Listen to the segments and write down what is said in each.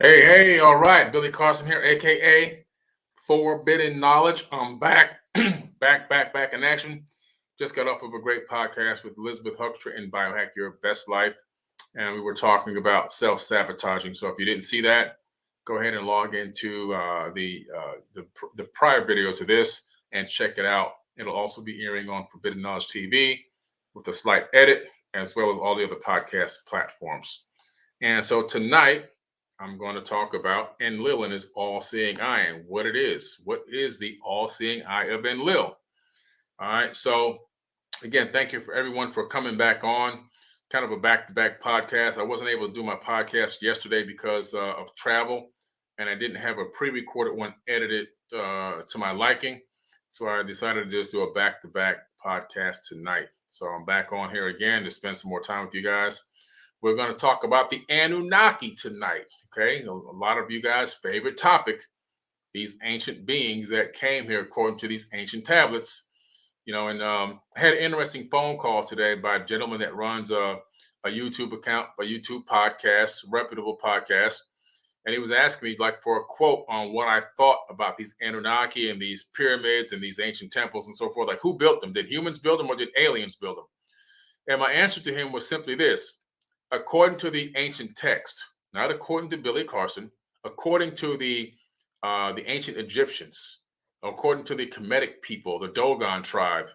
Hey, all right. Billy Carson here, aka Forbidden Knowledge. I'm back, back in action. Just got off of a great podcast with Elizabeth Huckster in Biohack Your Best Life, and we were talking about self-sabotaging. So if you didn't see that, go ahead and log into the prior video to this and check it out. It'll also be airing on Forbidden Knowledge TV with a slight edit, as well as all the other podcast platforms. And so tonight, I'm going to talk about Enlil and his all-seeing eye and what it is. What is the all-seeing eye of Enlil? All right. So again, thank you for everyone for coming back on. Kind of a back-to-back podcast. I wasn't able to do my podcast yesterday because of travel, and I didn't have a pre-recorded one edited to my liking. So I decided to just do a back-to-back podcast tonight. So I'm back on here again to spend some more time with you guys. We're going to talk about the Anunnaki tonight. Okay, a lot of you guys' favorite topic, these ancient beings that came here according to these ancient tablets. And I had an interesting phone call today by a gentleman that runs a YouTube account, a YouTube podcast, reputable podcast. And he was asking me like for a quote on what I thought about these Anunnaki and these pyramids and these ancient temples and so forth. Like, who built them? Did humans build them or did aliens build them? And my answer to him was simply this: according to the ancient text, not according to Billy Carson, according to the ancient Egyptians, according to the Kemetic people, the Dogon tribe,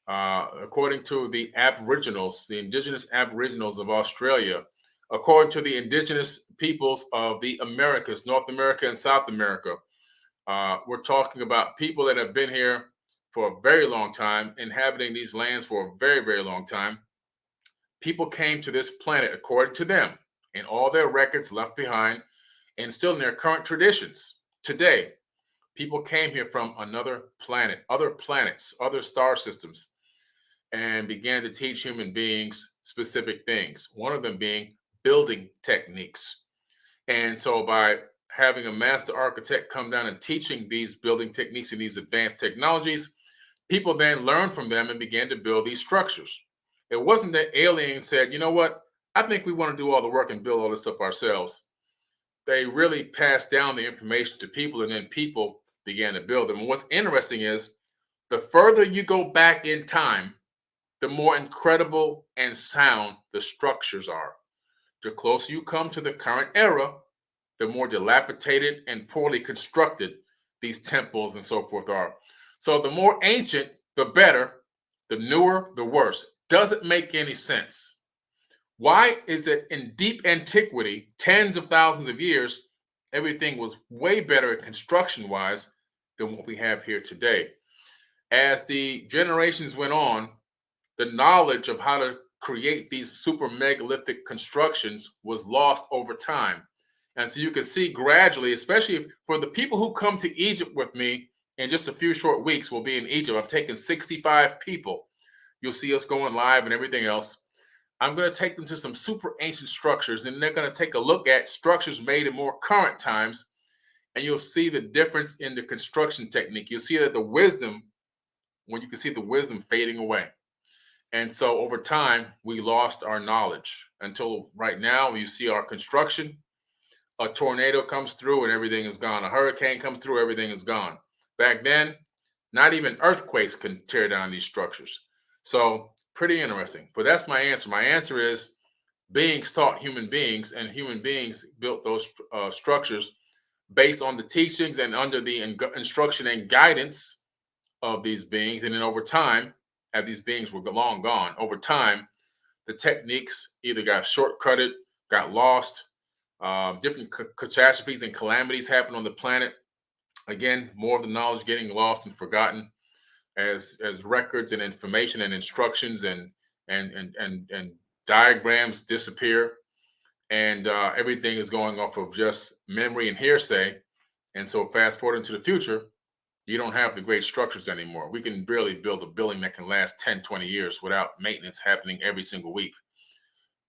according to the Aboriginals, the indigenous Aboriginals of Australia, according to the indigenous peoples of the Americas, North America and South America. We're talking about people that have been here for a very long time, inhabiting these lands for a very, very long time. People came to this planet according to them and all their records left behind and still in their current traditions. Today, people came here from another planet, other planets, other star systems, and began to teach human beings specific things, one of them being building techniques. And so by having a master architect come down and teaching these building techniques and these advanced technologies, people then learned from them and began to build these structures. It wasn't that aliens said, you know what, I think we want to do all the work and build all this stuff ourselves. They really passed down the information to people, and then people began to build them. And what's interesting is the further you go back in time, the more incredible and sound the structures are. The closer you come to the current era, the more dilapidated and poorly constructed these temples and so forth are. So the more ancient, the better. The newer, the worse. Doesn't make any sense. Why is it in deep antiquity, tens of thousands of years, everything was way better construction-wise than what we have here today? As the generations went on, the knowledge of how to create these super megalithic constructions was lost over time. And so you can see gradually, especially for the people who come to Egypt with me in just a few short weeks, we'll be in Egypt. I'm taking 65 people. You'll see us going live and everything else. I'm going to take them to some super ancient structures, and they're going to take a look at structures made in more current times, and you'll see the difference in the construction technique. You'll see that the wisdom, when you can see the wisdom fading away. And so over time, we lost our knowledge until right now you see our construction. A tornado comes through and everything is gone. A hurricane comes through, everything is gone. Back then, not even earthquakes can tear down these structures. So pretty interesting. But that's my answer. My answer is beings taught human beings, and human beings built those structures based on the teachings and under the instruction and guidance of these beings. And then over time, as these beings were long gone, over time, the techniques either got shortcutted, got lost, different catastrophes and calamities happen on the planet. Again, more of the knowledge getting lost and forgotten as records and information and instructions and diagrams disappear, and everything is going off of just memory and hearsay. And so fast forward into the future, you don't have the great structures anymore. We can barely build a building that can last 10, 20 years without maintenance happening every single week.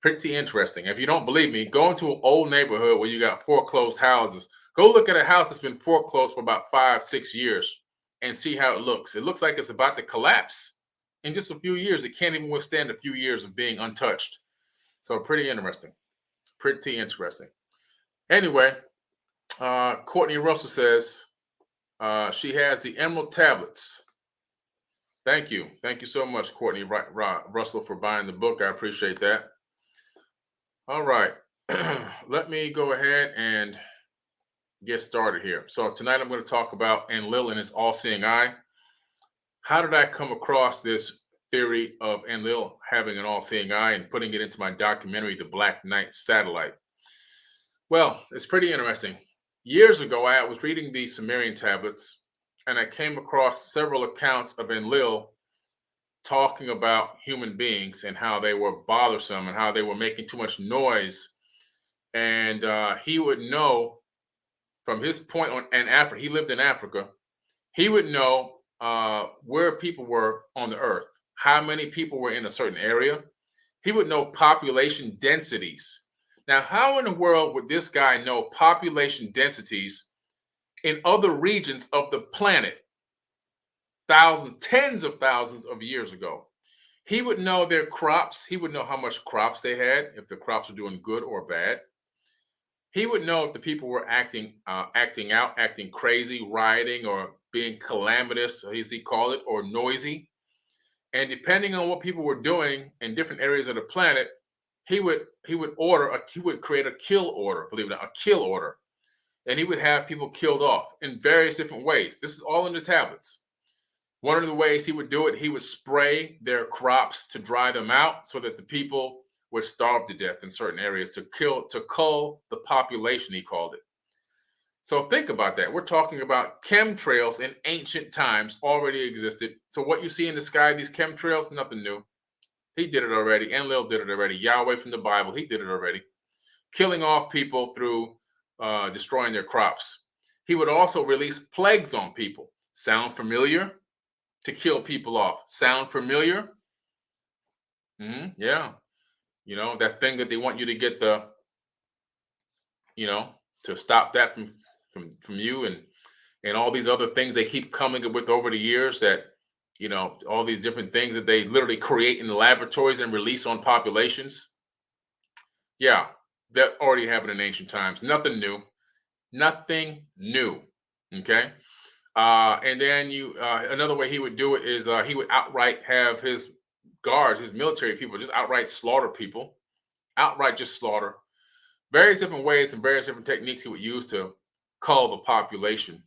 Pretty interesting. If you don't believe me, go into an old neighborhood where you got foreclosed houses. Go look at a house that's been foreclosed for about 5, 6 years and see how it looks. It looks like it's about to collapse in just a few years. It can't even withstand a few years of being untouched. So pretty interesting. Pretty interesting. Anyway, Courtney Russell says she has the Emerald tablets. Thank you. Thank you so much, Courtney Russell, for buying the book. I appreciate that. All right. Let me go ahead and get started here. So tonight I'm going to talk about Enlil and his all-seeing eye. How did I come across this theory of Enlil having an all-seeing eye and putting it into my documentary, The Black Knight Satellite? Well, it's pretty interesting. Years ago, I was reading the Sumerian tablets, and I came across several accounts of Enlil talking about human beings and how they were bothersome and how they were making too much noise. And he would know from his point on in Africa, he lived in Africa, he would know where people were on the earth, how many people were in a certain area. He would know population densities. Now, how in the world would this guy know population densities in other regions of the planet thousands, tens of thousands of years ago? He would know their crops. He would know how much crops they had, if the crops were doing good or bad. He would know if the people were acting out, acting crazy, rioting, or being calamitous, as he called it, or noisy. And depending on what people were doing in different areas of the planet, he would create a kill order, believe it or not, a kill order. And he would have people killed off in various different ways. This is all in the tablets. One of the ways he would do it, he would spray their crops to dry them out so that the people would starve to death in certain areas to cull the population, he called it. So think about that. We're talking about chemtrails in ancient times already existed. So what you see in the sky, these chemtrails, nothing new. He did it already. Enlil did it already. Yahweh from the Bible, he did it already. Killing off people through destroying their crops. He would also release plagues on people. Sound familiar? To kill people off. Sound familiar? Yeah. You know, that thing that they want you to get to stop that from you, and all these other things they keep coming up with over the years, that, all these different things that they literally create in the laboratories and release on populations. Yeah, that already happened in ancient times. Nothing new. Nothing new. Okay. And then another way he would do it is he would outright have his guards, his military people, just outright slaughter people, outright just slaughter. Various different ways and various different techniques he would use to cull the population.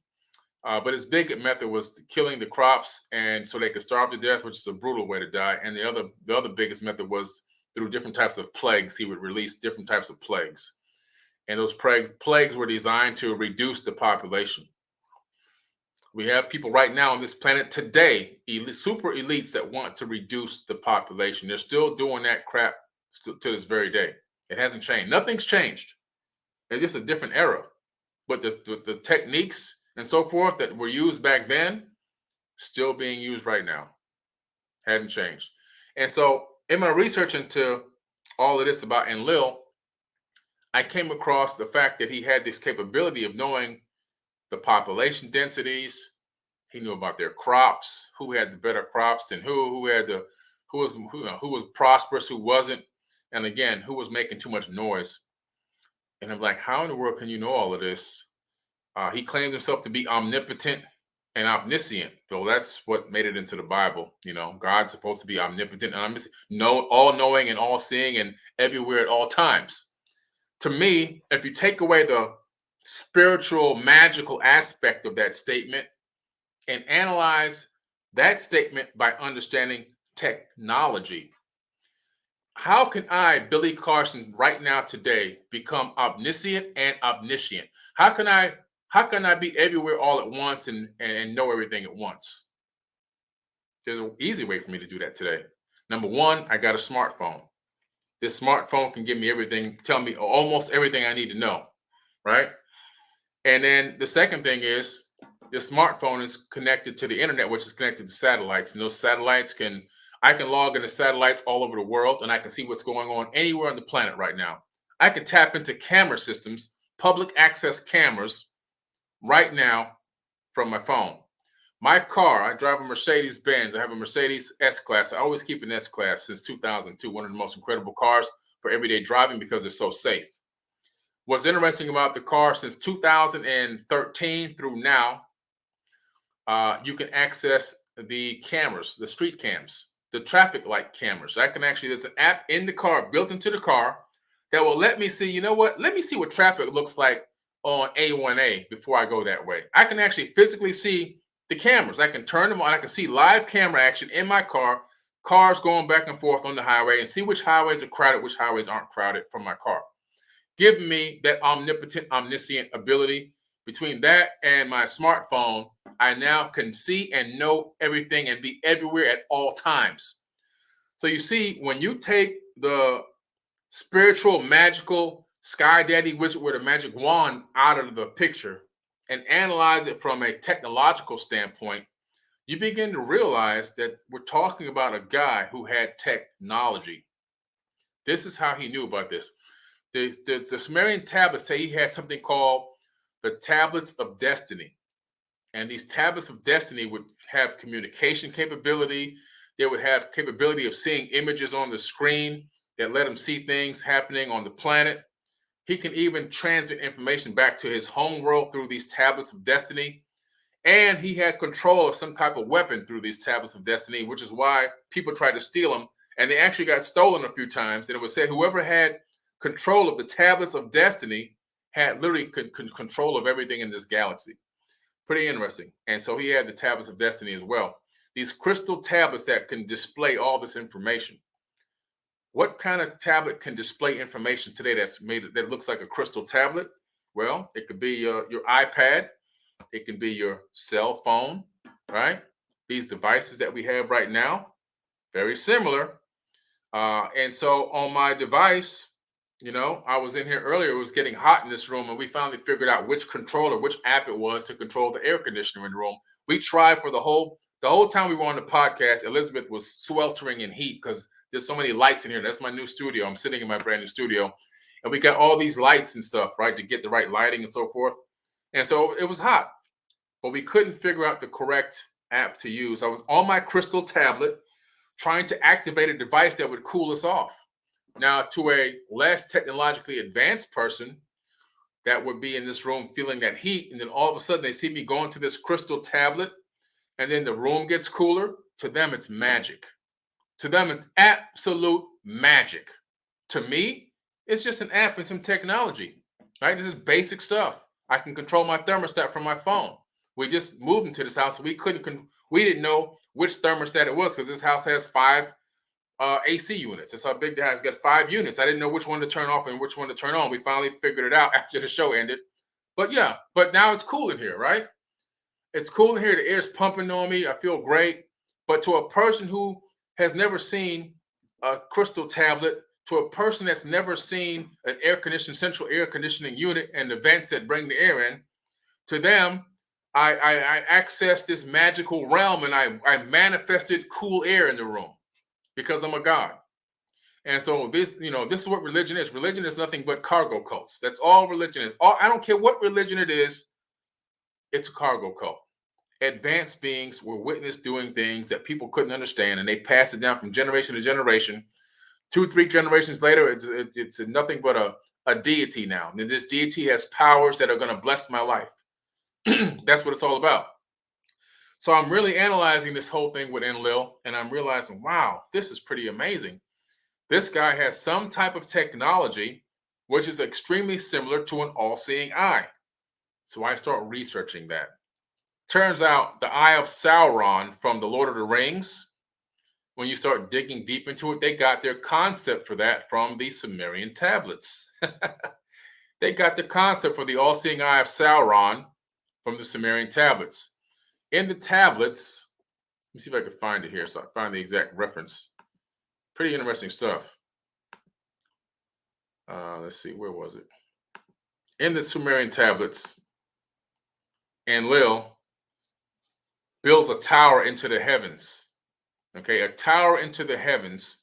But his big method was killing the crops, and so they could starve to death, which is a brutal way to die. And the other biggest method was through different types of plagues. He would release different types of plagues, and those plagues were designed to reduce the population. We have people right now on this planet today, super elites, that want to reduce the population. They're still doing that crap to this very day. It hasn't changed. Nothing's changed. It's just a different era. But the techniques and so forth that were used back then, still being used right now. Hadn't changed. And so in my research into all of this about Enlil, I came across the fact that he had this capability of knowing the population densities. He knew about their crops, who had the better crops than who was prosperous, who wasn't, and again, who was making too much noise. And I'm like, how in the world can you know all of this? He claimed himself to be omnipotent and omniscient, though that's what made it into the Bible. God's supposed to be omnipotent and omniscient, all knowing and all seeing and everywhere at all times. To me, if you take away the spiritual, magical aspect of that statement and analyze that statement by understanding technology, how can I, Billy Carson, right now today, become omniscient and omniscient? How can I be everywhere all at once and know everything at once? There's an easy way for me to do that today. Number one, I got a smartphone. This smartphone can give me everything, tell me almost everything I need to know, right? And then the second thing is the smartphone is connected to the internet, which is connected to satellites. And those satellites I can log into satellites all over the world, and I can see what's going on anywhere on the planet right now. I can tap into camera systems, public access cameras right now from my phone. My car, I drive a Mercedes-Benz. I have a Mercedes S-Class. I always keep an S-Class since 2002, one of the most incredible cars for everyday driving because they're so safe. What's interesting about the car, since 2013 through now, you can access the cameras, the street cams, the traffic light cameras. I can actually, there's an app in the car, built into the car, that will let me see, you know what? Let me see what traffic looks like on A1A before I go that way. I can actually physically see the cameras. I can turn them on. I can see live camera action in my car, cars going back and forth on the highway, and see which highways are crowded, which highways aren't crowded from my car. Giving me that omniscient ability. Between that and my smartphone, I now can see and know everything and be everywhere at all times. So you see, when you take the spiritual, magical sky daddy wizard with a magic wand out of the picture and analyze it from a technological standpoint, you begin to realize that we're talking about a guy who had technology. This is how he knew about this. The Sumerian tablets say he had something called the tablets of destiny. And these tablets of destiny would have communication capability. They would have capability of seeing images on the screen that let him see things happening on the planet. He can even transmit information back to his home world through these tablets of destiny. And he had control of some type of weapon through these tablets of destiny, which is why people tried to steal them. And they actually got stolen a few times. And it was said whoever had control of the tablets of destiny had literally control of everything in this galaxy. Pretty interesting. And so he had the tablets of destiny as well. These crystal tablets that can display all this information. What kind of tablet can display information today that looks like a crystal tablet? Well, it could be your iPad. It can be your cell phone, right? These devices that we have right now, very similar. And so on my device, I was in here earlier, it was getting hot in this room, and we finally figured out which controller, which app it was to control the air conditioner in the room. We tried for the whole time we were on the podcast. Elizabeth was sweltering in heat because there's so many lights in here. That's my new studio. I'm sitting in my brand new studio, and we got all these lights and stuff, right, to get the right lighting and so forth. And so it was hot, but we couldn't figure out the correct app to use. I was on my crystal tablet trying to activate a device that would cool us off. Now, to a less technologically advanced person that would be in this room feeling that heat, and then all of a sudden they see me going to this crystal tablet, and then the room gets cooler, to them it's magic. To them, it's absolute magic. To me, it's just an app and some technology, right? This is basic stuff. I can control my thermostat from my phone. We just moved into this house. We didn't know which thermostat it was because this house has 5 AC units. That's how big the house. It's got 5 units. I didn't know which one to turn off and which one to turn on. We finally figured it out after the show ended. But now it's cool in here, right? It's cool in here. The air's pumping on me. I feel great. But to a person who has never seen a crystal tablet, to a person that's never seen an central air conditioning unit and the vents that bring the air in, to them, I accessed this magical realm and I manifested cool air in the room because I'm a god. And so this is what religion is. Religion is nothing but cargo cults. That's all religion is. I don't care what religion it is. It's a cargo cult. Advanced beings were witnessed doing things that people couldn't understand, and they passed it down from generation to generation. 2-3 generations later, it's nothing but a deity now. And this deity has powers that are going to bless my life. That's what it's all about. So I'm really analyzing this whole thing with Enlil, and I'm realizing, wow, this is pretty amazing. This guy has some type of technology which is extremely similar to an all-seeing eye. So I start researching that. Turns out the Eye of Sauron from the Lord of the Rings, when you start digging deep into it, they got their concept for that from the Sumerian tablets. They got the concept for the all-seeing Eye of Sauron from the Sumerian tablets. In the tablets, let me see if I can find it here so I find the exact reference. Pretty interesting stuff. Let's see, where was it? In the Sumerian tablets, Enlil builds a tower into the heavens. Okay, a tower into the heavens.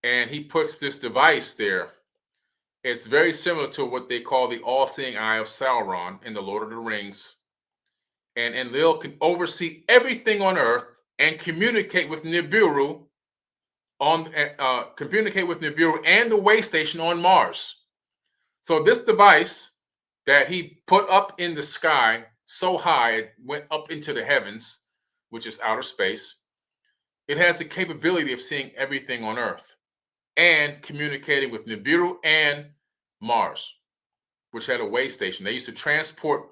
And he puts this device there. It's very similar to what they call the all-seeing Eye of Sauron in the Lord of the Rings. And Enlil can oversee everything on Earth and communicate with Nibiru and the way station on Mars. So this device that he put up in the sky so high, it went up into the heavens, which is outer space. It has the capability of seeing everything on Earth and communicating with Nibiru and Mars, which had a way station. They used to transport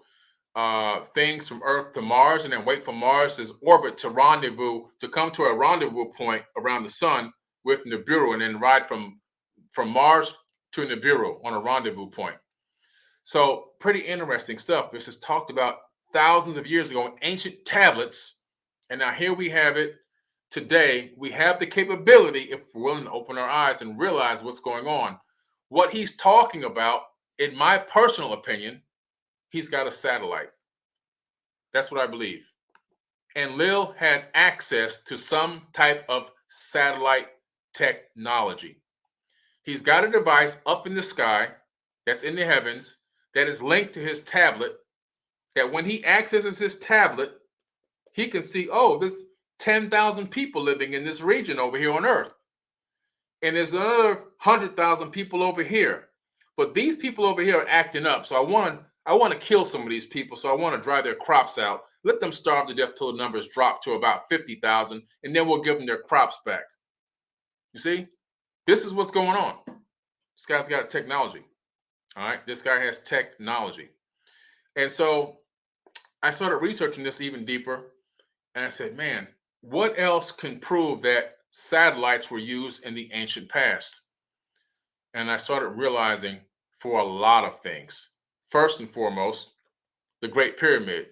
things from Earth to Mars and then wait for Mars's orbit to come to a rendezvous point around the sun with Nibiru, and then ride from Mars to Nibiru on a rendezvous point. So pretty interesting stuff. This is talked about thousands of years ago in ancient tablets, and now here we have it today. We have the capability, if we're willing to open our eyes and realize what's going on. What he's talking about, in my personal opinion, he's got a satellite. That's what I believe. Enlil had access to some type of satellite technology. He's got a device up in the sky that's in the heavens that is linked to his tablet, that when he accesses his tablet, he can see, oh, there's 10,000 people living in this region over here on Earth. And there's another 100,000 people over here. But these people over here are acting up. So I want to kill some of these people. So I want to drive their crops out. Let them starve to death till the numbers drop to about 50,000. And then we'll give them their crops back. You see? This is what's going on. This guy's got technology. All right. This guy has technology. And so I started researching this even deeper. And I said, man, what else can prove that satellites were used in the ancient past? And I started realizing for a lot of things. First and foremost, the Great Pyramid.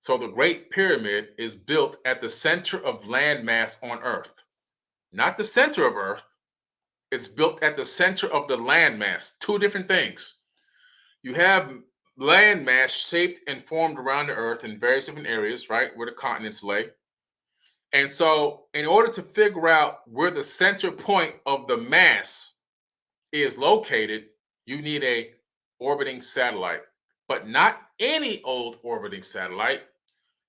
So the Great Pyramid is built at the center of landmass on Earth. Not the center of Earth. It's built at the center of the landmass. Two different things. You have landmass shaped and formed around the Earth in various different areas, right, where the continents lay. And so in order to figure out where the center point of the mass is located, you need a orbiting satellite, but not any old orbiting satellite.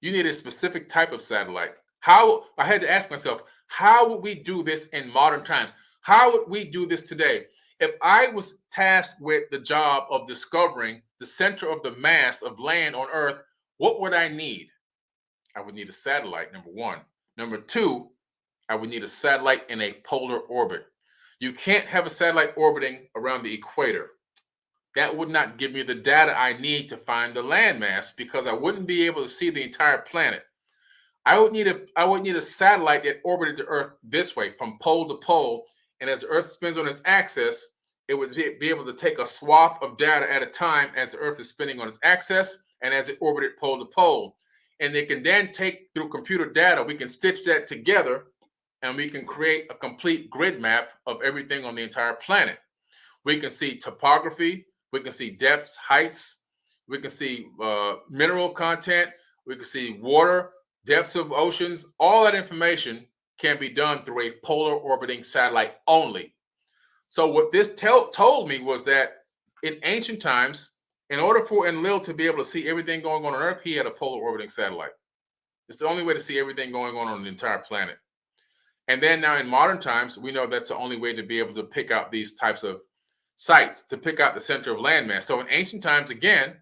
You need a specific type of satellite. I had to ask myself, how would we do this in modern times? How would we do this today? If I was tasked with the job of discovering the center of the mass of land on Earth, what would I need? I would need a satellite, number one. Number two, I would need a satellite in a polar orbit. You can't have a satellite orbiting around the equator. That would not give me the data I need to find the landmass, because I wouldn't be able to see the entire planet. I would need a satellite that orbited the Earth this way, from pole to pole, and as the Earth spins on its axis, it would be able to take a swath of data at a time as the Earth is spinning on its axis and as it orbited pole to pole. And they can then take, through computer data, we can stitch that together and we can create a complete grid map of everything on the entire planet. We can see topography, we can see depths, heights, we can see mineral content, we can see water, depths of oceans. All that information can be done through a polar orbiting satellite only. So what this told me was that in ancient times, in order for Enlil to be able to see everything going on Earth, he had a polar orbiting satellite. It's the only way to see everything going on the entire planet. And then now in modern times, we know that's the only way to be able to pick out these types of sites, to pick out the center of landmass. So in ancient times, again,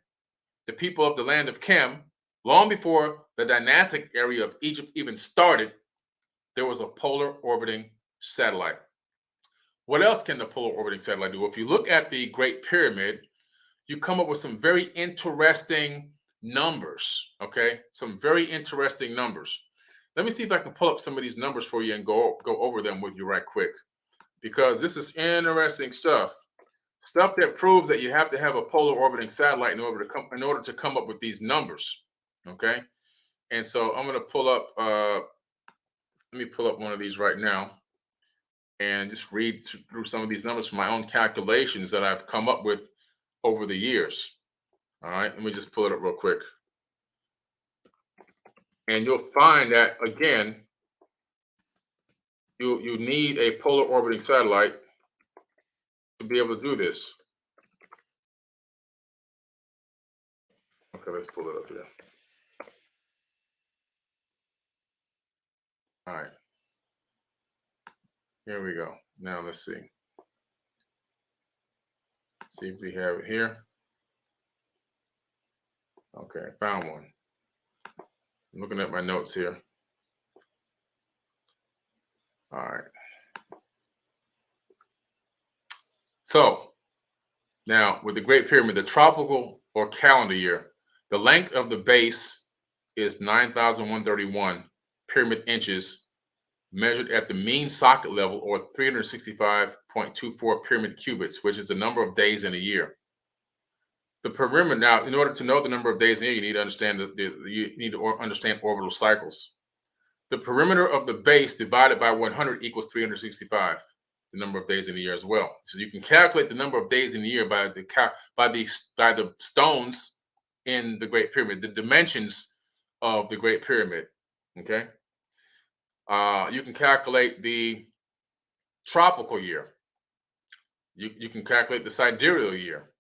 the people of the land of Chem, long before the dynastic area of Egypt even started, there was a polar orbiting satellite. What else can the polar orbiting satellite do? If you look at the Great Pyramid, you come up with some very interesting numbers, okay? Some very interesting numbers. Let me see if I can pull up some of these numbers for you and go over them with you right quick, because this is interesting stuff. Stuff that proves that you have to have a polar orbiting satellite in order to come up with these numbers, okay? And so I'm going to pull up, let me pull up one of these right now and just read through some of these numbers from my own calculations that I've come up with over the years. All right, let me just pull it up real quick. And you'll find that, again, you need a polar orbiting satellite to be able to do this. Okay, let's pull it up here. All right. Here we go. Now let's see. See if we have it here. Okay, found one. I'm looking at my notes here. All right. So now with the Great Pyramid, the tropical or calendar year, the length of the base is 9,131 pyramid inches, measured at the mean socket level, or 365.24 pyramid cubits, which is the number of days in a year. The perimeter. Now, in order to know the number of days in a year, you need to understand understand orbital cycles. The perimeter of the base divided by 100 equals 365, the number of days in a year as well. So you can calculate the number of days in a year by the stones in the Great Pyramid, the dimensions of the Great Pyramid. Okay. You can calculate the tropical year. You can calculate the sidereal year.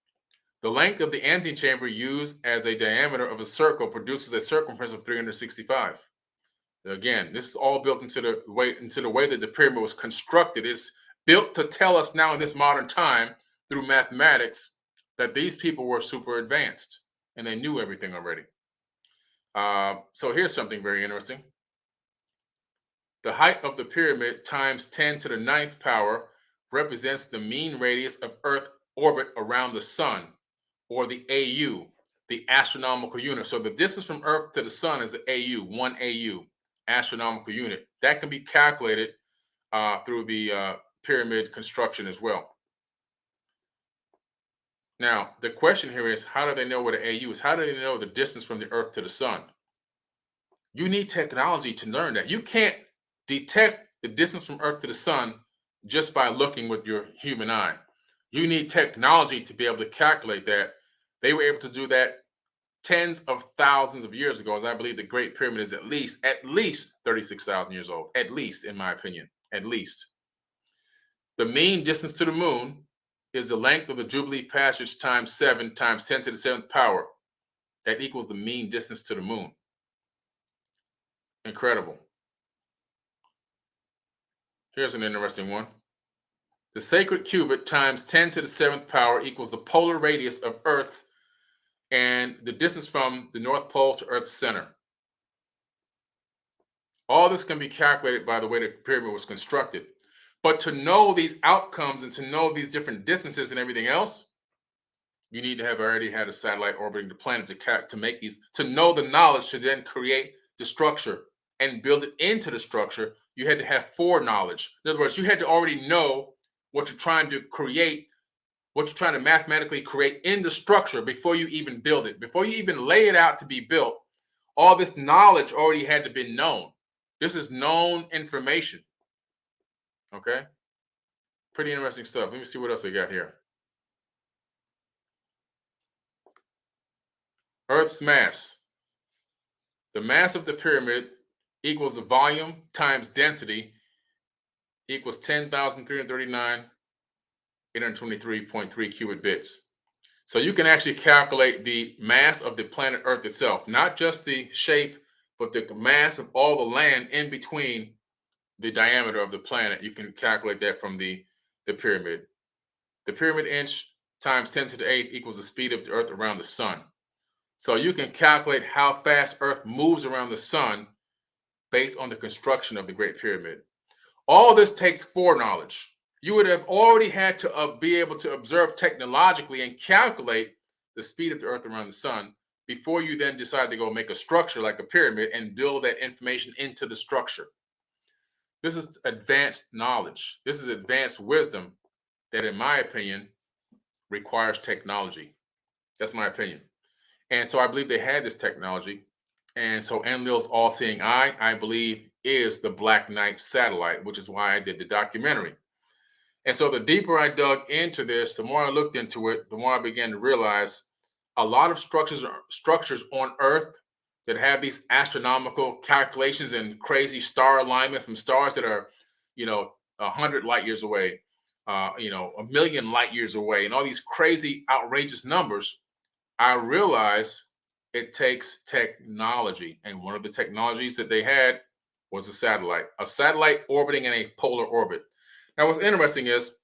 The length of the antechamber used as a diameter of a circle produces a circumference of 365. Again, this is all built into the way that the pyramid was constructed. It's built to tell us now in this modern time through mathematics that these people were super advanced and they knew everything already. So here's something very interesting. The height of the pyramid times 10 to the 9th power represents the mean radius of Earth orbit around the sun, or the AU, the astronomical unit. So the distance from Earth to the sun is an AU, 1 AU, astronomical unit. That can be calculated through the pyramid construction as well. Now, the question here is, how do they know what an AU is? How do they know the distance from the Earth to the sun? You need technology to learn that. You can't detect the distance from Earth to the sun just by looking with your human eye. You need technology to be able to calculate that. They were able to do that tens of thousands of years ago, as I believe the Great Pyramid is at least 36,000 years old, at least, in my opinion, at least. The mean distance to the moon is the length of the Jubilee passage times 7 times 10 to the 7th power. That equals the mean distance to the moon. Incredible. Here's an interesting one. The sacred cubit times 10 to the 7th power equals the polar radius of Earth and the distance from the North Pole to Earth's center. All this can be calculated by the way the pyramid was constructed. But to know these outcomes and to know these different distances and everything else, you need to have already had a satellite orbiting the planet to make these, to know the knowledge to then create the structure and build it into the structure. You had to have foreknowledge. In other words, you had to already know what you're trying to create, what you're trying to mathematically create in the structure before you even build it, before you even lay it out to be built. All this knowledge already had to be known. This is known information. Okay? Pretty interesting stuff. Let me see what else we got here. Earth's mass. The mass of the pyramid equals the volume times density equals 10,339 823.3 cubic bits. So you can actually calculate the mass of the planet Earth itself, not just the shape, but the mass of all the land in between the diameter of the planet. You can calculate that from the pyramid. The pyramid inch times 10 to the 8th equals the speed of the Earth around the sun. So you can calculate how fast Earth moves around the sun based on the construction of the Great Pyramid. All this takes foreknowledge. You would have already had to be able to observe technologically and calculate the speed of the Earth around the sun before you then decide to go make a structure like a pyramid and build that information into the structure. This is advanced knowledge. This is advanced wisdom that, in my opinion, requires technology. That's my opinion. And so I believe they had this technology. And so Enlil's all-seeing eye, I believe, is the Black Knight satellite, which is why I did the documentary. And so the deeper I dug into this, the more I looked into it, the more I began to realize a lot of structures on Earth that have these astronomical calculations and crazy star alignment from stars that are, 100 light years away, 1,000,000 light years away, and all these crazy, outrageous numbers. I realized it takes technology. And one of the technologies that they had was a satellite orbiting in a polar orbit. Now, what's interesting is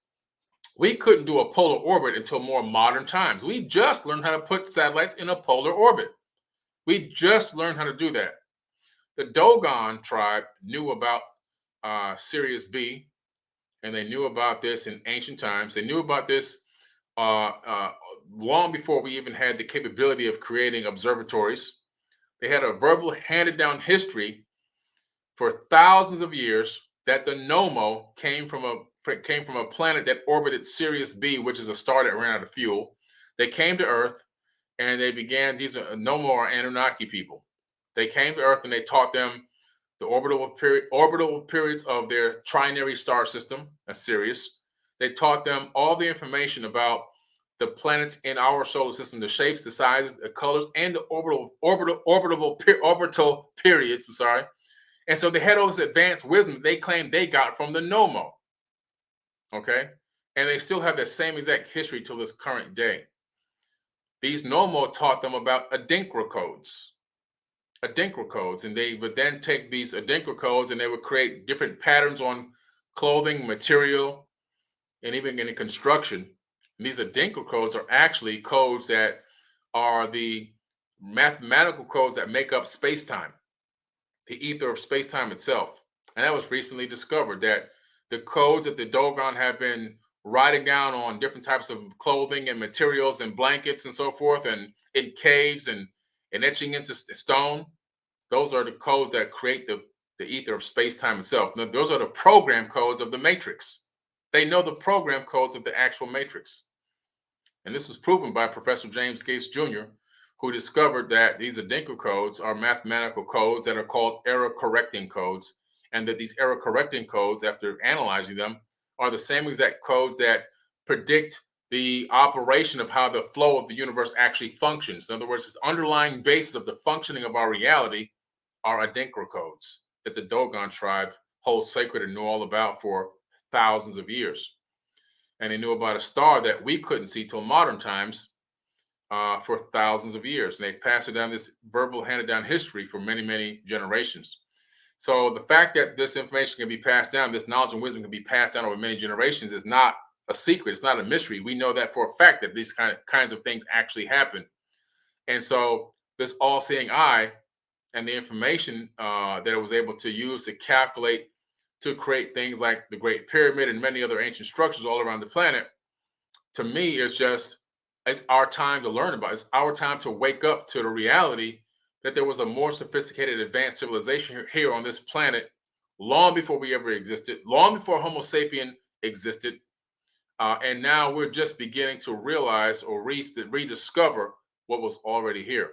We couldn't do a polar orbit until more modern times. We just learned how to put satellites in a polar orbit. We just learned how to do that. The Dogon tribe knew about Sirius B, and they knew about this in ancient times. They knew about this long before we even had the capability of creating observatories. They had a verbal handed down history for thousands of years that the Nomo came from a planet that orbited Sirius B, which is a star that ran out of fuel. They came to Earth and they began. These are Nomo are Anunnaki people. They came to Earth and they taught them the orbital periods of their trinary star system, Sirius. They taught them all the information about the planets in our solar system, the shapes, the sizes, the colors, and the orbital periods. I'm sorry. And so they had all this advanced wisdom they claimed they got from the Nomo. Okay. And they still have that same exact history till this current day. These Nomo taught them about Adinkra codes. And they would then take these Adinkra codes and they would create different patterns on clothing, material, and even in construction. And these Adinkra codes are actually codes that are the mathematical codes that make up space-time, the ether of space-time itself. And that was recently discovered, that the codes that the Dogon have been writing down on different types of clothing and materials and blankets and so forth, and in caves and etching into stone, those are the codes that create the ether of space-time itself. Now, those are the program codes of the matrix. They know the program codes of the actual matrix. And this was proven by Professor James Gates Jr., who discovered that these Adinkra codes are mathematical codes that are called error-correcting codes, and that these error-correcting codes, after analyzing them, are the same exact codes that predict the operation of how the flow of the universe actually functions. In other words, the underlying basis of the functioning of our reality are Adinkra codes that the Dogon tribe holds sacred and knew all about for thousands of years. And they knew about a star that we couldn't see till modern times for thousands of years. And they've passed it down, this verbal handed down history, for many, many generations. So the fact that this information can be passed down, this knowledge and wisdom can be passed down over many generations, is not a secret. It's not a mystery. We know that for a fact, that these kinds of things actually happen. And so this all-seeing eye and the information that it was able to use to calculate, to create things like the Great Pyramid and many other ancient structures all around the planet, to me, it's our time to learn about it. It's our time to wake up to the reality that there was a more sophisticated, advanced civilization here on this planet long before we ever existed, long before Homo sapien existed. And now we're just beginning to realize or rediscover what was already here.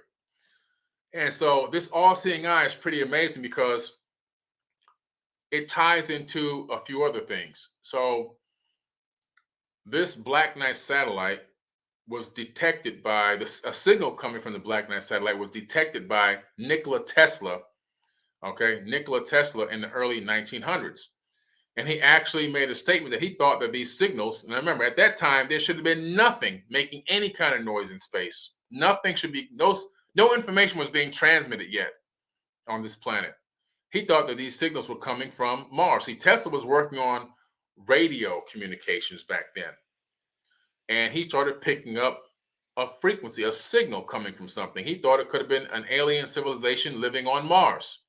And so this all-seeing eye is pretty amazing because it ties into a few other things. So this Black Knight satellite was detected by a signal coming from the Black Knight satellite was detected by Nikola Tesla. Okay, Nikola Tesla in the early 1900s. And he actually made a statement that he thought that these signals, and I remember at that time, there should have been nothing making any kind of noise in space. Nothing should be, no information was being transmitted yet on this planet. He thought that these signals were coming from Mars. See, Tesla was working on radio communications back then. And he started picking up a frequency, a signal coming from something. He thought it could have been an alien civilization living on Mars.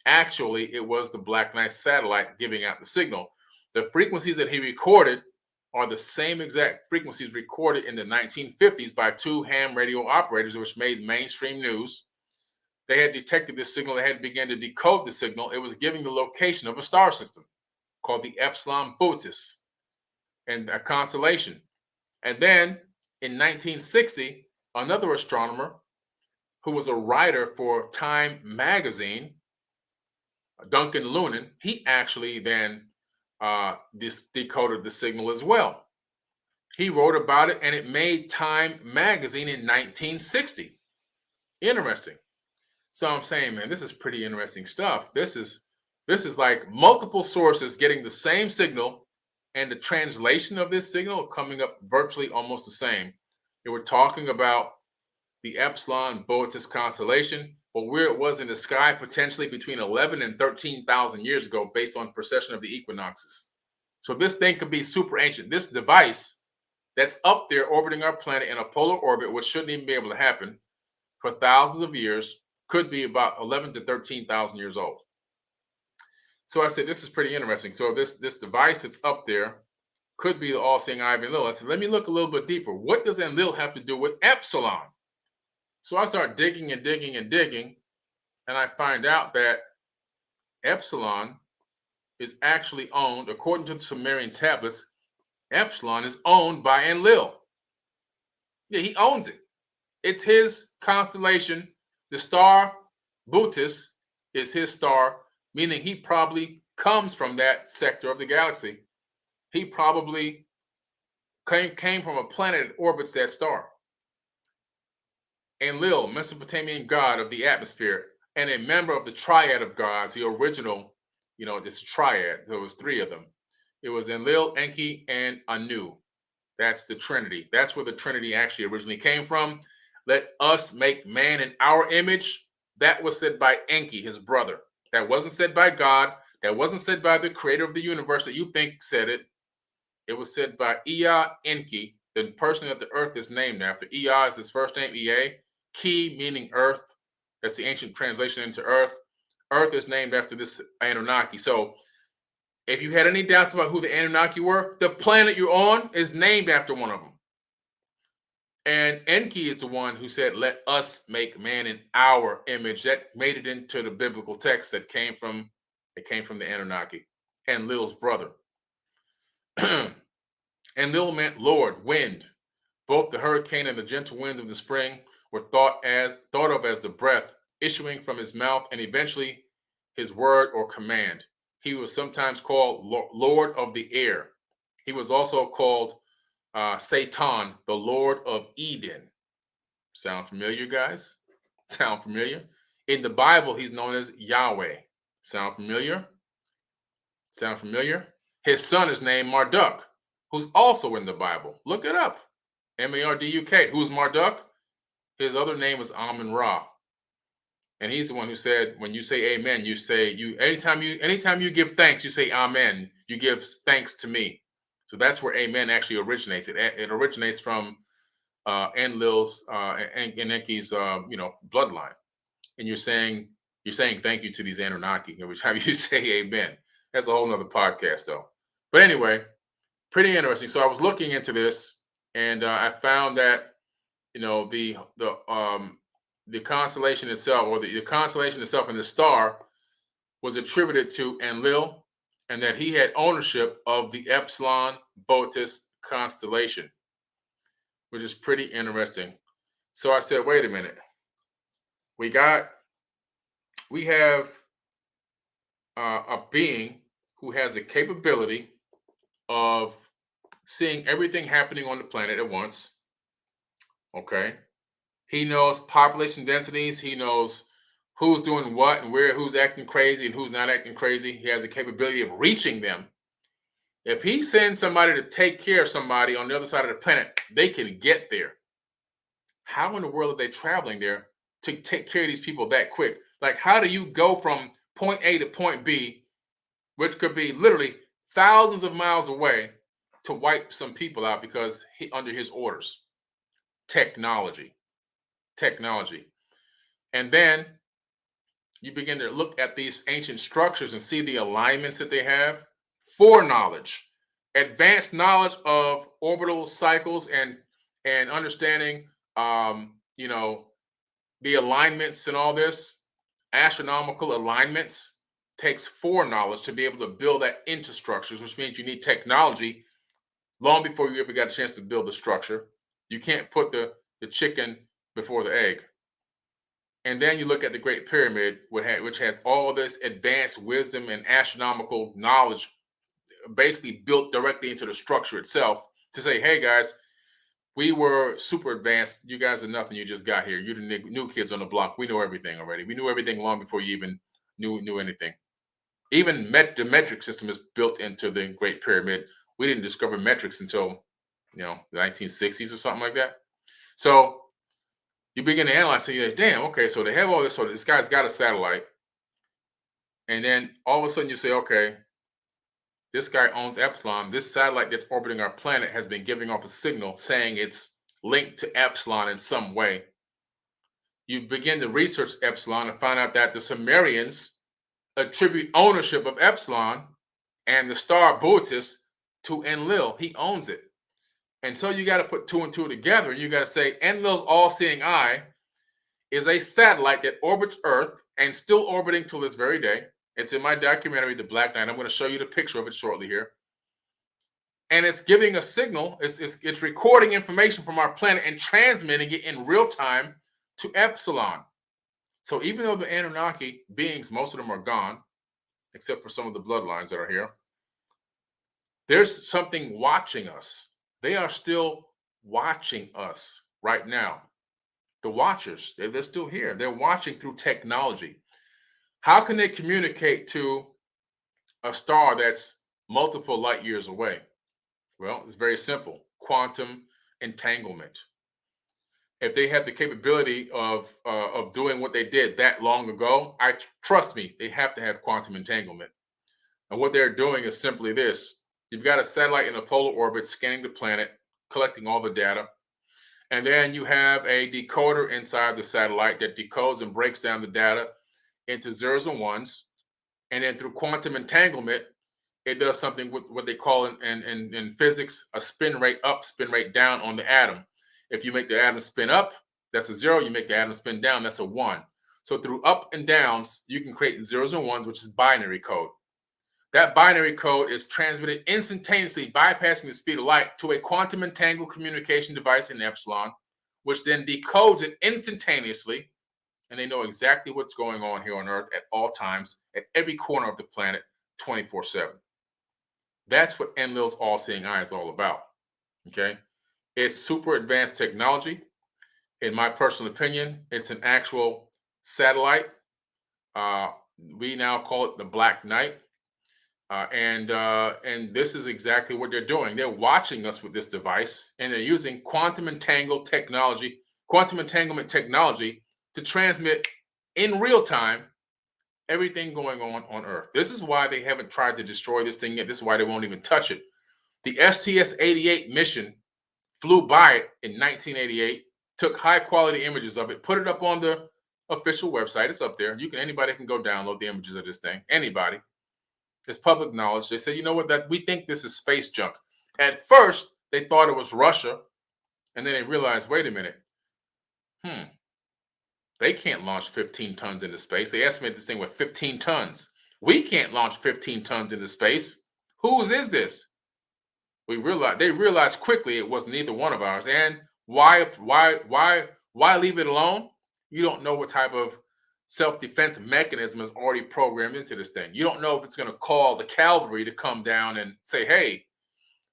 Actually, it was the Black Knight satellite giving out the signal. The frequencies that he recorded are the same exact frequencies recorded in the 1950s by two ham radio operators, which made mainstream news. They had detected this signal. They had begun to decode the signal. It was giving the location of a star system called the Epsilon Bootis, and a constellation. And then in 1960, another astronomer who was a writer for Time magazine, Duncan Lunan, he actually then decoded the signal as well. He wrote about it, and it made Time magazine in 1960. Interesting. So I'm saying, man, this is pretty interesting stuff. This is like multiple sources getting the same signal, and the translation of this signal coming up virtually almost the same. They were talking about the Epsilon Boötis constellation, but where it was in the sky potentially between 11 and 13,000 years ago, based on precession of the equinoxes. So this thing could be super ancient. This device that's up there orbiting our planet in a polar orbit, which shouldn't even be able to happen for thousands of years, could be about 11 to 13,000 years old. So I said, this is pretty interesting. So this device that's up there could be the all-seeing eye of Enlil. I said, let me look a little bit deeper. What does Enlil have to do with Epsilon? So I start digging and digging and digging, and I find out that Epsilon is actually owned, according to the Sumerian tablets, Epsilon is owned by Enlil. Yeah, he owns it. It's his constellation. The star Bootis is his star, meaning he probably comes from that sector of the galaxy. He probably came from a planet that orbits that star. Enlil, Mesopotamian god of the atmosphere, and a member of the triad of gods, the original, this triad. There was three of them. It was Enlil, Enki, and Anu. That's the Trinity. That's where the Trinity actually originally came from. Let us make man in our image. That was said by Enki, his brother. That wasn't said by God. That wasn't said by the creator of the universe that you think said it. It was said by Ea Enki, the person that the earth is named after. Ea is his first name, Ea. Ki meaning earth. That's the ancient translation into earth. Earth is named after this Anunnaki. So if you had any doubts about who the Anunnaki were, the planet you're on is named after one of them. And Enki is the one who said, let us make man in our image. That made it into the biblical text that came from the Anunnaki. Enlil's brother. Enlil meant Lord, wind. Both the hurricane and the gentle winds of the spring were thought of as the breath issuing from his mouth and eventually his word or command. He was sometimes called Lord of the air. He was also called Satan, the Lord of Eden. Sound familiar, guys? Sound familiar? In the Bible, he's known as Yahweh. Sound familiar? Sound familiar? His son is named Marduk, who's also in the Bible. Look it up. Marduk. Who's Marduk? His other name is Amun-Ra. And he's the one who said, when you say amen, anytime you give thanks, you say amen. You give thanks to me. So that's where amen actually originates. It originates from Enlil's and Enki's bloodline. And you're saying thank you to these Anunnaki every time you say amen. That's a whole nother podcast though. But anyway, pretty interesting. So I was looking into this and I found that the constellation itself, or the constellation itself and the star, was attributed to Enlil, and that he had ownership of the Epsilon Bootis constellation, which is pretty interesting. So I said, wait a minute. We have a being who has the capability of seeing everything happening on the planet at once. Okay. He knows population densities. He knows who's doing what and who's acting crazy and who's not acting crazy. He has the capability of reaching them. If he sends somebody to take care of somebody on the other side of the planet, they can get there. How in the world are they traveling there to take care of these people that quick? Like, how do you go from point A to point B, which could be literally thousands of miles away, to wipe some people out because under his orders? Technology. And then you begin to look at these ancient structures and see the alignments that they have. Foreknowledge, advanced knowledge of orbital cycles and understanding the alignments and all this. Astronomical alignments takes foreknowledge to be able to build that into structures, which means you need technology long before you ever got a chance to build the structure. You can't put the chicken before the egg. And then you look at the Great Pyramid, which has all this advanced wisdom and astronomical knowledge basically built directly into the structure itself to say, hey, guys, we were super advanced. You guys are nothing. You just got here. You're the new kids on the block. We know everything already. We knew everything long before you even knew anything. Even the metric system is built into the Great Pyramid. We didn't discover metrics until, the 1960s or something like that. So you begin to analyze, and you're like, damn, okay, so they have all this. So this guy's got a satellite. And then all of a sudden you say, okay, This guy owns Epsilon. This satellite that's orbiting our planet has been giving off a signal saying it's linked to Epsilon in some way. You begin to research Epsilon and find out that the Sumerians attribute ownership of Epsilon and the star Boötis to Enlil. He owns it. And so you got to put two and two together. You got to say Enlil's all-seeing eye is a satellite that orbits Earth and still orbiting till this very day. It's in my documentary, The Black Knight. I'm going to show you the picture of it shortly here. And it's giving a signal. It's recording information from our planet and transmitting it in real time to Epsilon. So even though the Anunnaki beings, most of them are gone, except for some of the bloodlines that are here, there's something watching us. They are still watching us right now. The watchers, they're still here. They're watching through technology. How can they communicate to a star that's multiple light years away? Well, it's very simple. Quantum entanglement. If they have the capability of doing what they did that long ago, trust me, they have to have quantum entanglement. And what they're doing is simply this. You've got a satellite in a polar orbit scanning the planet, collecting all the data. And then you have a decoder inside the satellite that decodes and breaks down the data into zeros and ones. And then through quantum entanglement, it does something with what they call in physics a spin rate up, spin rate down on the atom. If you make the atom spin up, that's a 0. You make the atom spin down, that's a 1. So through up and downs, you can create zeros and ones, which is binary code. That binary code is transmitted instantaneously, bypassing the speed of light, to a quantum entangled communication device in Epsilon, which then decodes it instantaneously, and they know exactly what's going on here on Earth at all times, at every corner of the planet, 24/7. That's what Enlil's all-seeing eye is all about, okay? It's super advanced technology. In my personal opinion, it's an actual satellite. We now call it the Black Knight. And this is exactly what they're doing. They're watching us with this device, and they're using quantum entanglement technology to transmit in real time everything going on Earth. This is why they haven't tried to destroy this thing yet. This is why they won't even touch it. The STS-88 mission flew by it in 1988, took high quality images of it, put it up on the official website. It's up there. Anybody can go download the images of this thing. Anybody. It's public knowledge. They said, you know what, that we think this is space junk. At first, they thought it was Russia, and then they realized, wait a minute. They can't launch 15 tons into space. They estimate this thing with 15 tons. We can't launch 15 tons into space. Whose is this? They realized quickly it was neither one of ours. And why leave it alone? You don't know what type of self-defense mechanism is already programmed into this thing. You don't know if it's going to call the cavalry to come down and say, hey,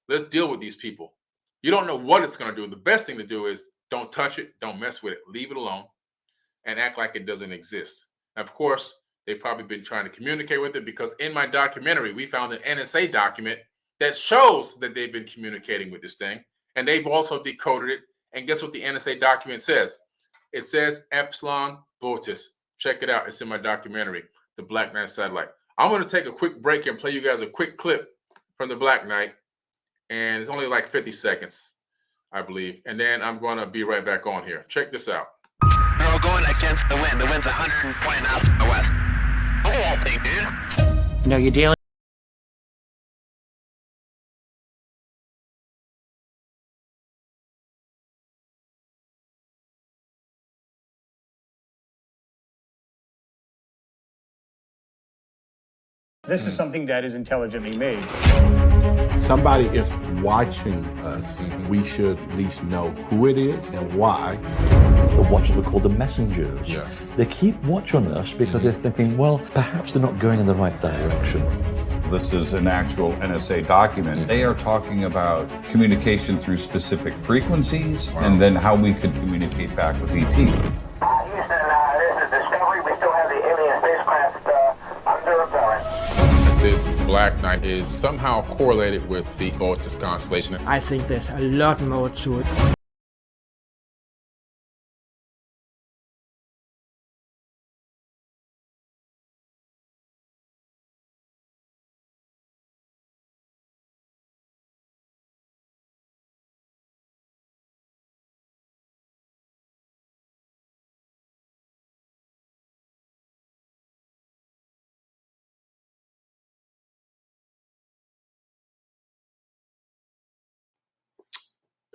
let's deal with these people. You don't know what it's going to do. The best thing to do is don't touch it, don't mess with it, leave it alone, and act like it doesn't exist. And of course, they've probably been trying to communicate with it, because in my documentary, we found an NSA document that shows that they've been communicating with this thing, and they've also decoded it. And guess what the NSA document says? It says Epsilon Boötis. Check it out. It's in my documentary, The Black Knight Satellite. I'm going to take a quick break and play you guys a quick clip from The Black Knight. And it's only like 50 seconds, I believe. And then I'm going to be right back on here. Check this out. We're all going against the wind. The wind's 120 knots in the west. Look at that thing, dude. You know, you're dealing. This is something that is intelligently made. Somebody is watching us. We should at least know who it is and why. The watchers were called the messengers. Yes. They keep watch on us because they're thinking, well, perhaps they're not going in the right direction. This is an actual NSA document. They are talking about communication through specific frequencies and then how we could communicate back with ET. Houston, this is Discovery. We still have the alien spacecraft under repellent. This Black Knight is somehow correlated with the Boötis constellation. I think there's a lot more to it.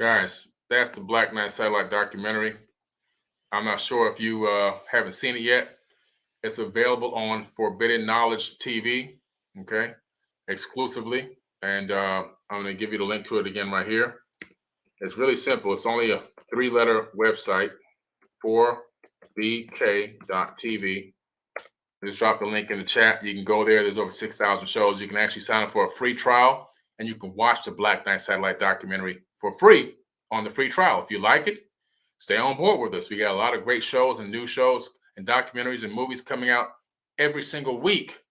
Guys, that's the Black Knight satellite documentary. I'm not sure if you haven't seen it yet. It's available on Forbidden Knowledge TV, okay, exclusively. And I'm going to give you the link to it again right here. It's really simple. It's only a 3-letter website, 4bk.tv. Just drop the link in the chat. You can go there. There's over 6,000 shows. You can actually sign up for a free trial, and you can watch the Black Knight satellite documentary for free on the free trial. If you like it, stay on board with us. We got a lot of great shows and new shows and documentaries and movies coming out every single week.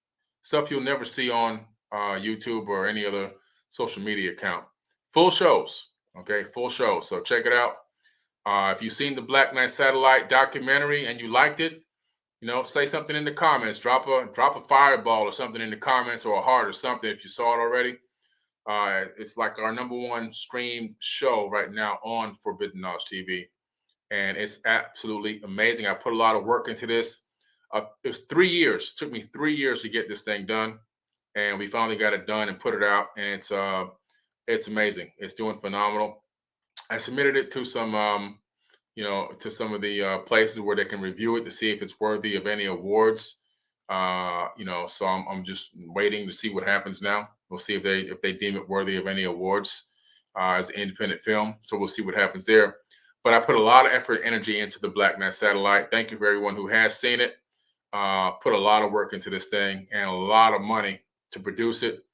Stuff you'll never see on YouTube or any other social media account. Full shows, okay? Full shows. So check it out. If you've seen the Black Knight satellite documentary and you liked it, say something in the comments. Drop a fireball or something in the comments, or a heart or something if you saw it already. It's like our #1 streamed show right now on Forbidden Knowledge TV. And it's absolutely amazing. I put a lot of work into this. It was 3 years. It took me 3 years to get this thing done. And we finally got it done and put it out. And it's amazing. It's doing phenomenal. I submitted it to some to some of the places where they can review it to see if it's worthy of any awards. So I'm just waiting to see what happens now. We'll see if they deem it worthy of any awards as an independent film. So we'll see what happens there. But I put a lot of effort and energy into the Black Knight satellite. Thank you for everyone who has seen it. Put a lot of work into this thing and a lot of money to produce it.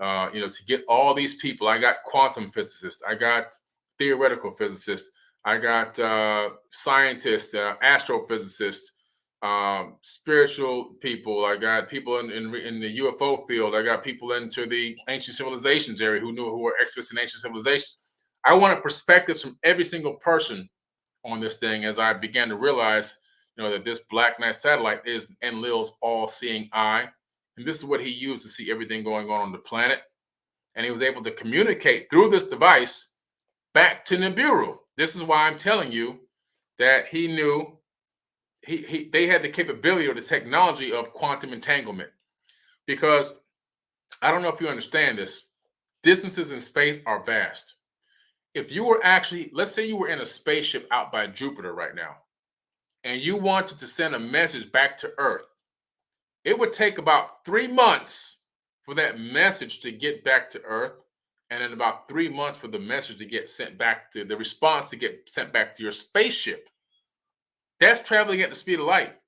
To get all these people. I got quantum physicists. I got theoretical physicists. I got scientists, astrophysicists, spiritual people. I got people in the UFO field. I got people into the ancient civilizations area who were experts in ancient civilizations. I wanted perspectives from every single person on this thing as I began to realize, that this Black Knight satellite is Enlil's all-seeing eye. And this is what he used to see everything going on the planet. And he was able to communicate through this device back to Nibiru. This is why I'm telling you that he knew they had the capability or the technology of quantum entanglement. Because I don't know if you understand this, distances in space are vast. If you were actually, let's say you were in a spaceship out by Jupiter right now, and you wanted to send a message back to Earth, it would take about 3 months for that message to get back to Earth, and then about 3 months for the message to get sent back to the response to get sent back to your spaceship. That's traveling at the speed of light.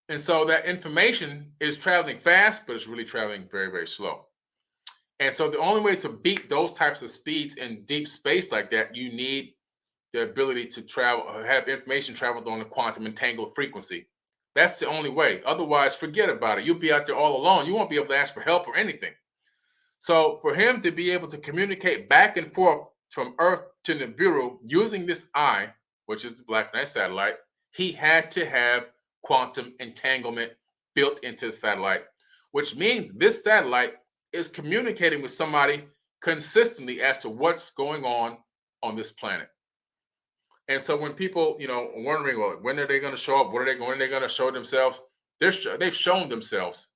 And so that information is traveling fast, but it's really traveling very, very slow. And so the only way to beat those types of speeds in deep space like that, you need the ability to travel, have information traveled on a quantum entangled frequency. That's the only way. Otherwise, forget about it. You'll be out there all alone. You won't be able to ask for help or anything. So for him to be able to communicate back and forth from Earth to Nibiru using this eye, which is the Black Knight satellite, he had to have quantum entanglement built into the satellite, which means this satellite is communicating with somebody consistently as to what's going on this planet. And so when people, wondering, well, when are they going to show up? When are they going to show themselves? They've shown themselves.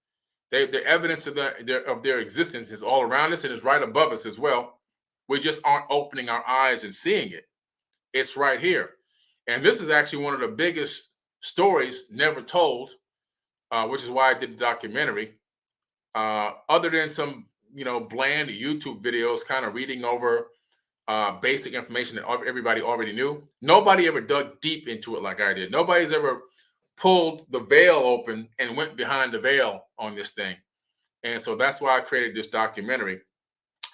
The evidence of their existence is all around us and is right above us as well. We just aren't opening our eyes and seeing it. It's right here. And this is actually one of the biggest stories never told, which is why I did the documentary. Other than some, bland YouTube videos kind of reading over basic information that everybody already knew. Nobody ever dug deep into it like I did. Nobody's ever pulled the veil open and went behind the veil on this thing. And so that's why I created this documentary.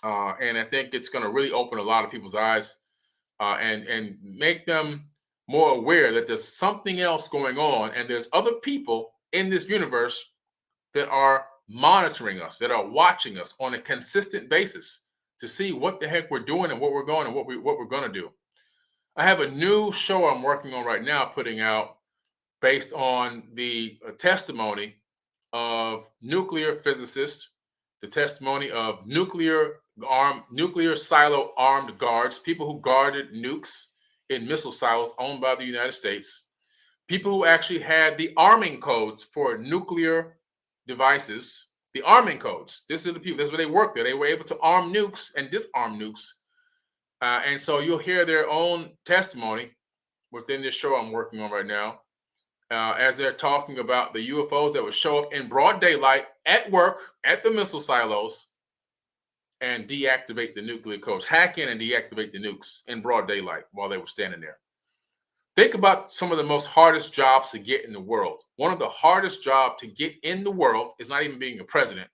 And I think it's going to really open a lot of people's eyes and make them more aware that there's something else going on. And there's other people in this universe that are monitoring us, that are watching us on a consistent basis to see what the heck we're doing and what we're going and what we're going to do. I have a new show I'm working on right now, putting out based on the testimony of nuclear physicists, the testimony of nuclear silo armed guards, people who guarded nukes in missile silos owned by the United States, people who actually had the arming codes for nuclear devices, the arming codes. This is the people, that's where they worked there. They were able to arm nukes and disarm nukes And so you'll hear their own testimony within this show I'm working on right now, as they're talking about the UFOs that would show up in broad daylight at work at the missile silos and deactivate the nuclear codes, hack in and deactivate the nukes in broad daylight while they were standing there. Think about some of the most hardest jobs to get in the world. One of the hardest jobs to get in the world is not even being a president.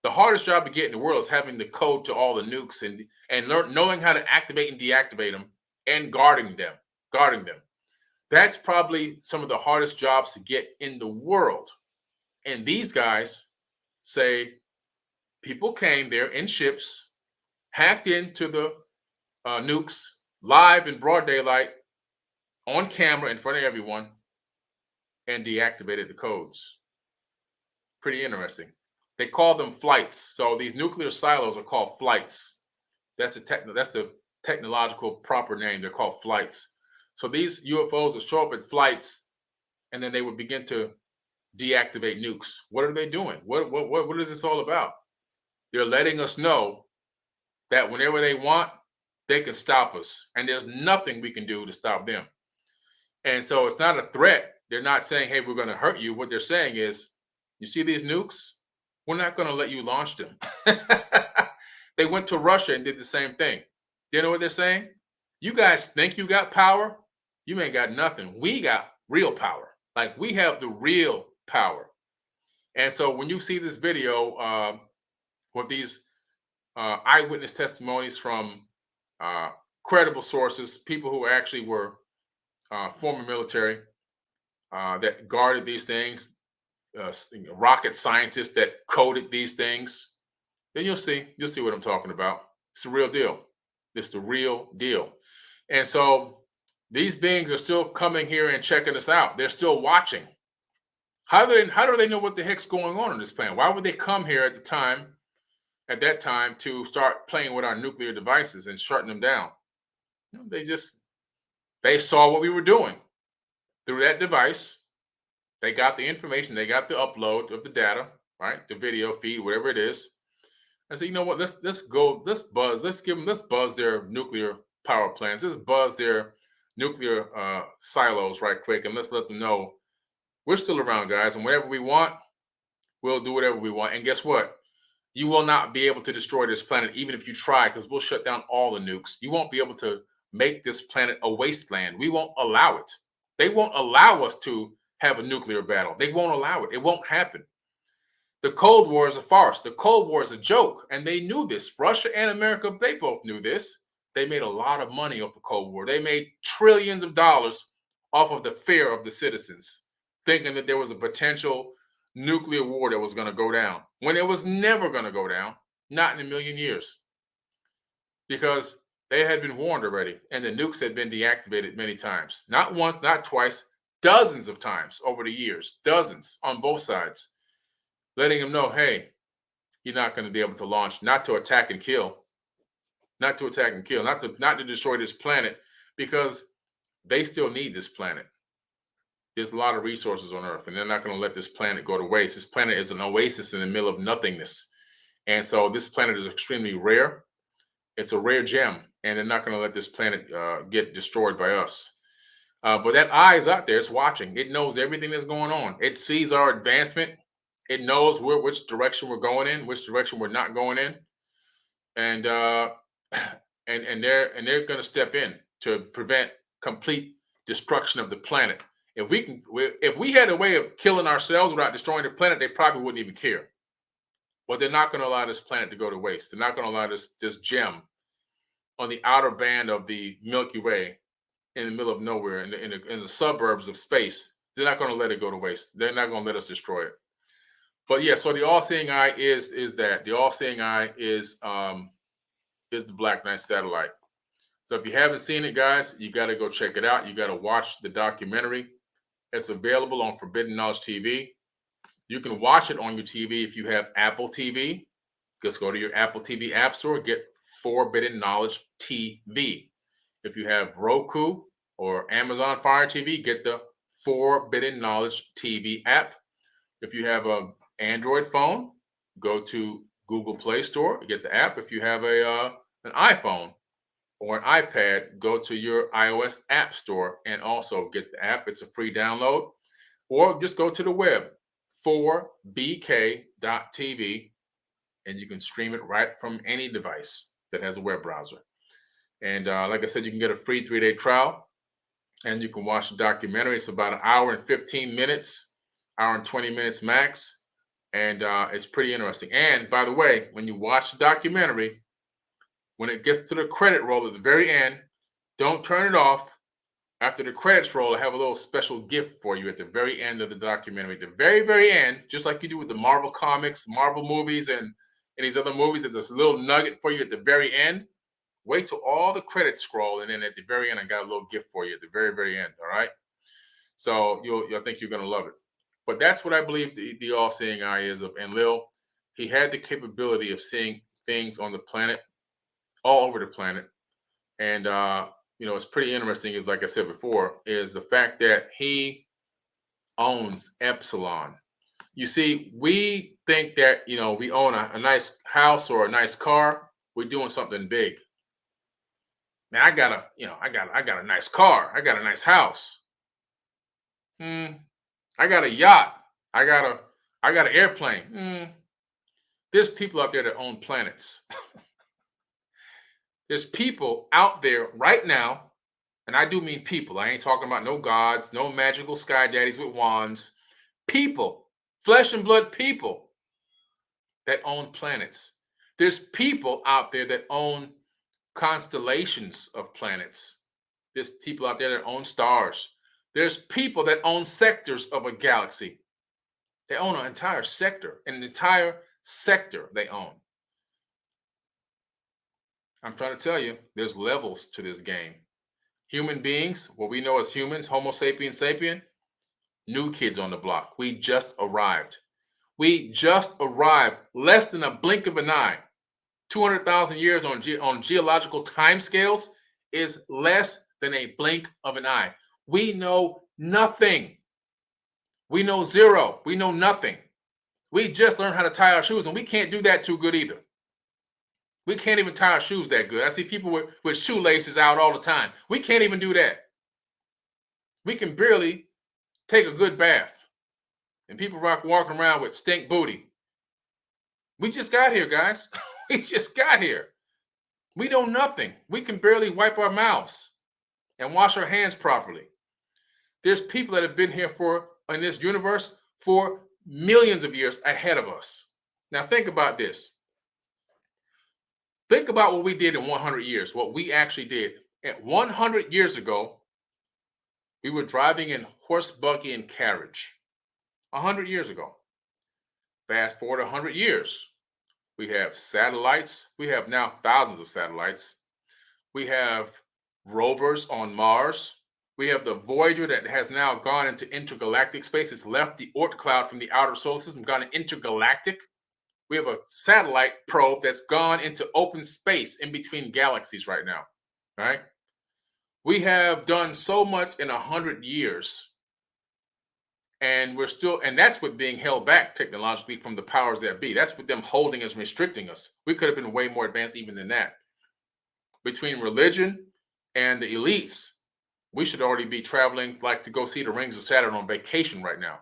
The hardest job to get in the world is having the code to all the nukes and knowing how to activate and deactivate them and guarding them. That's probably some of the hardest jobs to get in the world. And these guys say people came there in ships, hacked into the nukes live in broad daylight, on camera in front of everyone, and deactivated the codes. Pretty interesting. They call them flights. So these nuclear silos are called flights. That's the technological proper name. They're called flights. So these UFOs will show up as flights, and then they would begin to deactivate nukes. What are they doing? What is this all about? They're letting us know that whenever they want, they can stop us, and there's nothing we can do to stop them. And so it's not a threat. They're not saying, hey, we're going to hurt you. What they're saying is, you see these nukes? We're not going to let you launch them. They went to Russia and did the same thing. You know what they're saying? You guys think you got power? You ain't got nothing. We got real power. Like, we have the real power. And so when you see this video with these eyewitness testimonies from credible sources, people who actually were former military that guarded these things, rocket scientists that coded these things, then you'll see what I'm talking about. It's the real deal. It's the real deal. And so these beings are still coming here and checking us out. They're still watching. How do they know what the heck's going on this planet? Why would they come here at that time to start playing with our nuclear devices and shutting them down? You know, they saw what we were doing through that device. They got the information. They got the upload of the data, right? The video feed, whatever it is. I said, you know what? Let's buzz their nuclear power plants. Let's buzz their nuclear silos right quick, and let's let them know we're still around, guys. And whatever we want, we'll do whatever we want. And guess what? You will not be able to destroy this planet, even if you try, because we'll shut down all the nukes. You won't be able to make this planet a wasteland. We won't allow it. They won't allow us to have a nuclear battle. They won't allow it. It won't happen. The Cold War is a farce. The Cold War is a joke, and they knew this. Russia and America, they both knew this. They made a lot of money off the Cold War. They made trillions of dollars off of the fear of the citizens, thinking that there was a potential nuclear war that was going to go down, when it was never going to go down, not in a million years, because they had been warned already, and the nukes had been deactivated many times. Not once, not twice, dozens of times over the years, dozens on both sides, letting them know, hey, you're not going to be able to launch, not to attack and kill, not to destroy this planet, because they still need this planet. There's a lot of resources on Earth, and they're not going to let this planet go to waste. This planet is an oasis in the middle of nothingness. And so this planet is extremely rare. It's a rare gem, and they're not going to let this planet get destroyed by us. But that eye is out there. It's watching. It knows everything that's going on. It sees our advancement. It knows which direction we're going in, which direction we're not going in. And they're going to step in to prevent complete destruction of the planet. If we had a way of killing ourselves without destroying the planet, they probably wouldn't even care. But they're not going to allow this planet to go to waste. They're not going to allow this gem on the outer band of the Milky Way in the middle of nowhere, in the suburbs of space. They're not going to let it go to waste. They're not going to let us destroy it. But yeah, so the all-seeing eye is that. The all-seeing eye is the Black Knight satellite. So if you haven't seen it, guys, you got to go check it out. You got to watch the documentary. It's available on Forbidden Knowledge TV. You can watch it on your TV if you have Apple TV. Just go to your Apple TV app store, get Forbidden Knowledge TV. If you have Roku or Amazon Fire TV, get the Forbidden Knowledge TV app. If you have an Android phone, go to Google Play Store, get the app. If you have an iPhone, or an iPad, go to your iOS app store and also get the app. It's a free download. Or just go to the web, 4bk.tv, and you can stream it right from any device that has a web browser. And like I said, you can get a free 3-day trial, and you can watch the documentary. It's about an hour and 15 minutes, hour and 20 minutes max, and it's pretty interesting. And by the way, when you watch the documentary, when it gets to the credit roll at the very end, don't turn it off. After the credits roll, I have a little special gift for you at the very end of the documentary. At the very, very end, just like you do with the Marvel comics, Marvel movies, and these other movies, there's this little nugget for you at the very end. Wait till all the credits scroll, and then at the very end, I got a little gift for you at the very, very end, all right? So I think you're going to love it. But that's what I believe the all-seeing eye is of Enlil. He had the capability of seeing things on the planet, all over the planet. And, it's pretty interesting, is like I said before, is the fact that he owns Epsilon. You see, we think that, we own a nice house or a nice car. We're doing something big. Man, I got a nice car. I got a nice house. I got a yacht. I got an airplane. There's people out there that own planets. There's people out there right now, and I do mean people. I ain't talking about no gods, no magical sky daddies with wands. People, flesh and blood people that own planets. There's people out there that own constellations of planets. There's people out there that own stars. There's people that own sectors of a galaxy. They own an entire sector, they own. I'm trying to tell you, there's levels to this game. Human beings, what we know as humans, Homo sapiens sapien, new kids on the block. We just arrived. Less than a blink of an eye. 200,000 years on geological timescales is less than a blink of an eye. We know nothing. We know zero. We know nothing. We just learned how to tie our shoes, and we can't do that too good either. We can't even tie our shoes that good. I see people with shoelaces out all the time. We can't even do that. We can barely take a good bath. And people walking around with stink booty. We just got here, guys. We just got here. We know nothing. We can barely wipe our mouths and wash our hands properly. There's people that have been here in this universe for millions of years ahead of us. Now think about this. Think about what we did in 100 years, what we actually did. At 100 years ago, we were driving in horse, buggy, and carriage. 100 years ago. Fast forward 100 years. We have satellites. We have now thousands of satellites. We have rovers on Mars. We have the Voyager that has now gone into intergalactic space. It's left the Oort cloud from the outer solar system, gone intergalactic. We have a satellite probe that's gone into open space in between galaxies right now, right? We have done so much in 100 years, and that's with being held back technologically from the powers that be. That's with them holding us, restricting us. We could have been way more advanced even than that. Between religion and the elites, we should already be traveling like to go see the rings of Saturn on vacation right now.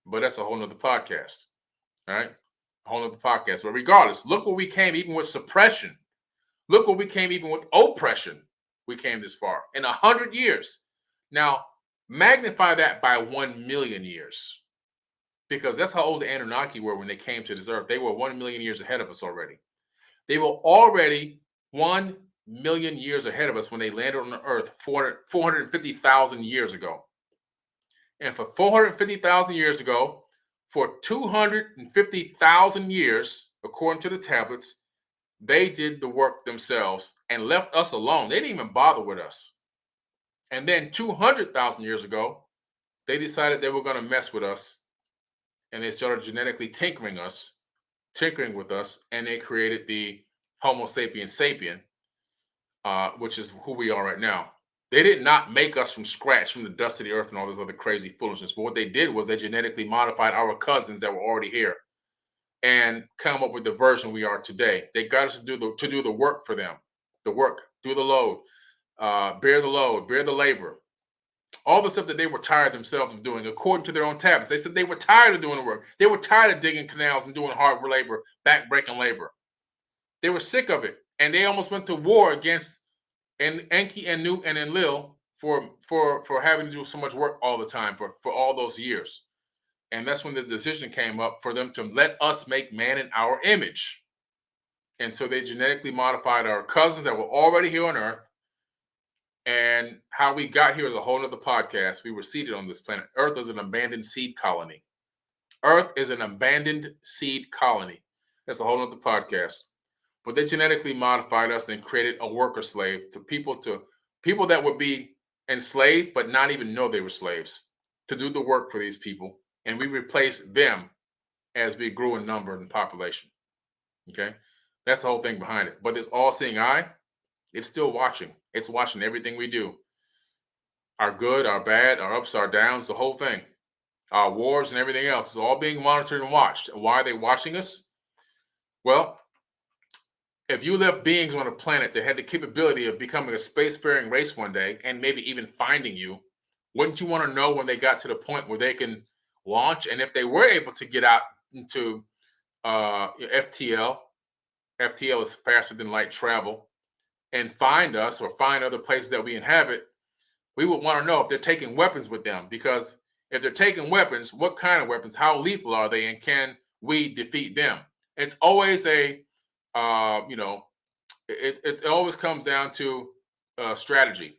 But that's a whole nother podcast, all right? A whole nother podcast. But regardless, look where we came even with suppression. Look where we came even with oppression. We came this far in 100 years. Now, magnify that by 1 million years, because that's how old the Anunnaki were when they came to this earth. They were 1 million years ahead of us already. They were already 1 million years ahead of us when they landed on the earth 450,000 years ago. And for 450,000 years ago, for 250,000 years, according to the tablets, they did the work themselves and left us alone. They didn't even bother with us. And then 200,000 years ago, they decided they were going to mess with us, and they started genetically tinkering with us, and they created the Homo sapiens sapien, which is who we are right now. They did not make us from scratch, from the dust of the earth and all this other crazy foolishness. But what they did was they genetically modified our cousins that were already here and come up with the version we are today. They got us to do the work for them, the work do the load, bear the load, bear the labor. All the stuff that they were tired themselves of doing, according to their own tablets. They said they were tired of doing the work. They were tired of digging canals and doing hard labor, back-breaking labor. They were sick of it, and they almost went to war against Enki and Enlil for having to do so much work all the time for all those years. And that's when the decision came up for them to let us make man in our image. And so they genetically modified our cousins that were already here on Earth. And how we got here is a whole nother podcast. We were seeded on this planet. Earth is an abandoned seed colony. Earth is an abandoned seed colony. That's a whole nother podcast. But they genetically modified us and created a worker slave to people that would be enslaved but not even know they were slaves, to do the work for these people. And we replaced them as we grew in number and population. Okay? That's the whole thing behind it. But this all-seeing eye, it's still watching. It's watching everything we do. Our good, our bad, our ups, our downs, the whole thing. Our wars and everything else is all being monitored and watched. Why are they watching us? Well, if you left beings on a planet that had the capability of becoming a spacefaring race one day and maybe even finding you, wouldn't you want to know when they got to the point where they can launch? And if they were able to get out into FTL is faster than light travel, and find us or find other places that we inhabit, we would want to know if they're taking weapons with them. Because if they're taking weapons, what kind of weapons, how lethal are they, and can we defeat them? It's always it always comes down to strategy.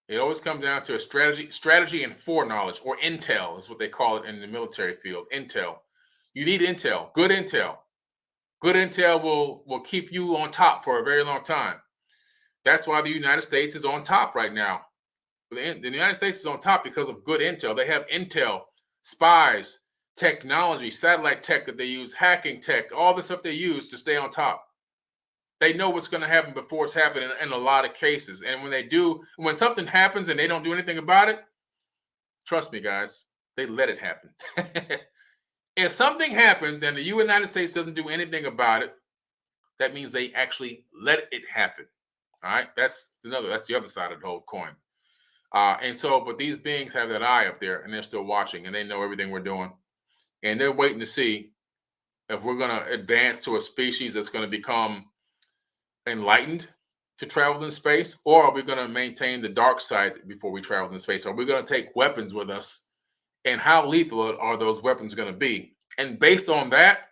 It always comes down to a strategy and foreknowledge, or intel is what they call it in the military field. Intel. You need intel, good intel. Good intel will keep you on top for a very long time. That's why the United States is on top right now. The United States is on top because of good intel. They have intel, spies, technology, satellite tech that they use, hacking tech, all the stuff they use to stay on top. They know what's going to happen before it's happening in a lot of cases. And when something happens and they don't do anything about it, trust me, guys, they let it happen. If something happens and the United States doesn't do anything about it, that means they actually let it happen. All right, that's the other side of the whole coin. But these beings have that eye up there, and they're still watching, and they know everything we're doing, and they're waiting to see if we're going to advance to a species that's going to become enlightened to travel in space, or are we going to maintain the dark side before we travel in space? Are we going to take weapons with us? And how lethal are those weapons going to be? And based on that,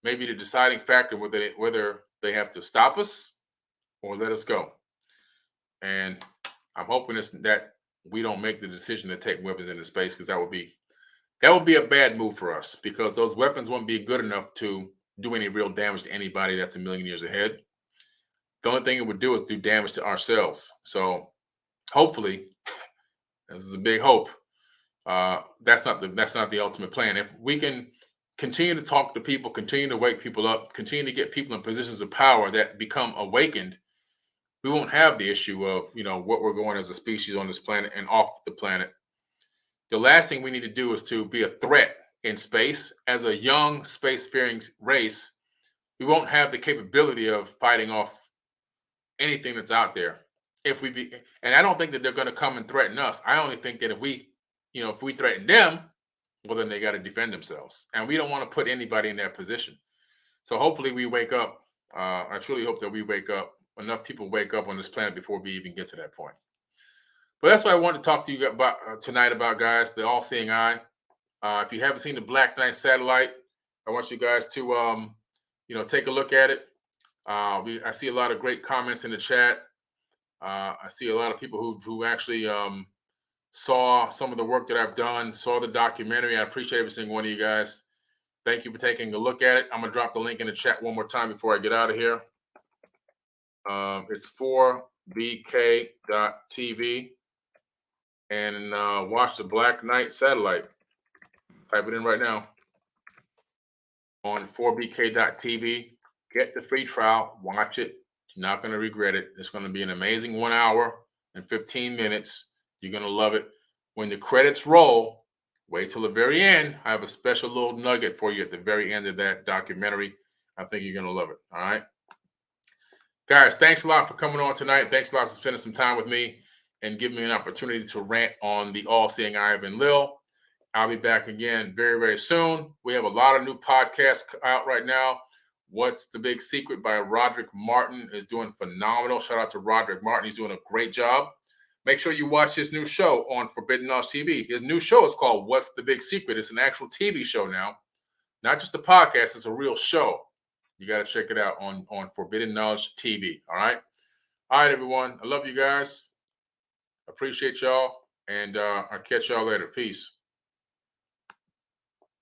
maybe the deciding factor whether they have to stop us or let us go. And I'm hoping that we don't make the decision to take weapons into space, because that would be a bad move for us, because those weapons won't be good enough to do any real damage to anybody that's a million years ahead. The only thing it would do is do damage to ourselves. So hopefully, this is a big hope. That's not the ultimate plan. If we can continue to talk to people, continue to wake people up, continue to get people in positions of power that become awakened, we won't have the issue of what we're going as a species on this planet and off the planet. The last thing we need to do is to be a threat in space. As a young spacefaring race, we won't have the capability of fighting off anything that's out there. And I don't think that they're going to come and threaten us. I only think that if we threaten them, well, then they got to defend themselves. And we don't want to put anybody in that position. So hopefully we wake up. I truly hope that we wake up. Enough people wake up on this planet before we even get to that point. But that's what I wanted to talk to you about tonight about, guys, the all-seeing eye. If you haven't seen the Black Knight satellite, I want you guys to, take a look at it. I see a lot of great comments in the chat. I see a lot of people who actually saw some of the work that I've done, saw the documentary. I appreciate every single one of you guys. Thank you for taking a look at it. I'm going to drop the link in the chat one more time before I get out of here. It's 4bk.tv, and watch the Black Knight satellite. Type it in right now on 4bk.tv. Get the free trial. Watch it. You're not going to regret it. It's going to be an amazing 1 hour and 15 minutes. You're going to love it. When the credits roll, wait till the very end. I have a special little nugget for you at the very end of that documentary. I think you're going to love it. All right. Guys, thanks a lot for coming on tonight. Thanks a lot for spending some time with me and giving me an opportunity to rant on the all-seeing eye of Enlil. I'll be back again very, very soon. We have a lot of new podcasts out right now. What's the Big Secret by Roderick Martin is doing phenomenal. Shout out to Roderick Martin. He's doing a great job. Make sure you watch his new show on Forbidden Knowledge TV. His new show is called What's the Big Secret? It's an actual TV show now. Not just a podcast, it's a real show. You got to check it out on Forbidden Knowledge TV. All right? All right, everyone. I love you guys. Appreciate y'all. And I'll catch y'all later. Peace.